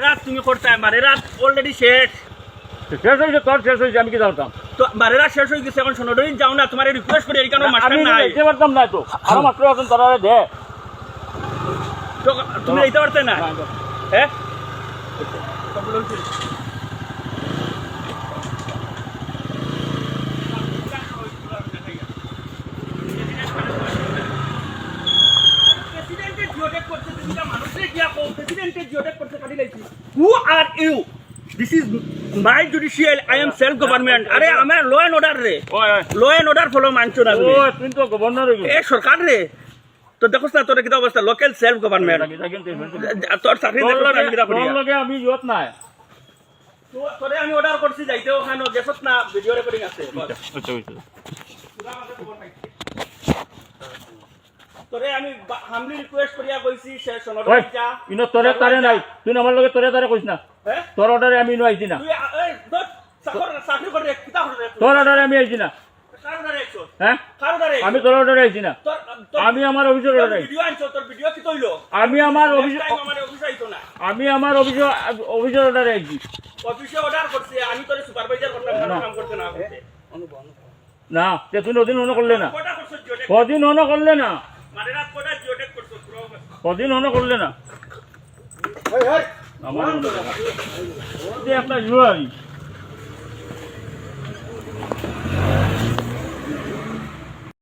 রাত তুমি করতে বারে রাত অলরেডি শেষ শেষ হয়েছে তোর শেষ হয়েছে আমি কি জানতাম তো বারে রাত শেষ হয়ে গেছে এখন সোনাডরি যাও না তোমার রিকোয়েস্ট করি এখানে মাস্টার আমি নাই যেতে পারতাম না তো আরো মাস্টার আছেন তারা দে তো তুমি যেতে পারতে না হ্যাঁ Who are you? This is my judicial. I am self-government. अरे हमें law and order रे. Law and order follow मानचो ना ও তুই তো গভর্নর হয়ে ए सरकार रे. तो देखो ना तोरे कितना अवस्था local self government. तोर चाकरी देखो ना कितना তোর बढ़िया. লগে আমি ইয়ত নাই तो तोरे আমি order করছি যাইতে ওখানে গেছত না ভিডিও রেকর্ডিং আছে. আচ্ছা হইছে তোরে আমি হামলি রিকোয়েস্ট করিয়া কইছি সে ওই সোনাডরি যা. ইনো তোরে তারে নাই তুই আমার লগে তোরে তারে কইছ না হ্যাঁ? তোর অর্ডারে আমি ইনো আইছি না তুই এই দত চাকরি করে কিতা করে? তোর অর্ডারে আমি আইছি না কার ধরে আইছো? হ্যাঁ কার ধরে? আমি তোর অর্ডারে আইছি না তোর আমি আমার অফিসের অর্ডারে ভিডিও আনছো তোর ভিডিও কি কইলো? আমি আমার অফিস আমার অফিস আইতো না. আমি আমার অফিসের অর্ডারে আইছি অফিসে অর্ডার করছে আমি তোরে সুপারভাইজার করলাম ভালো কাম করতে না করতে. না তে তুই ওদিন অন করলে না কটা করছ জিওটেক? কদিন অন করলে না মানে রাত কটা জিওটেক করছ পুরো? কদিন অন করলে না আমার একটা জুয়ারি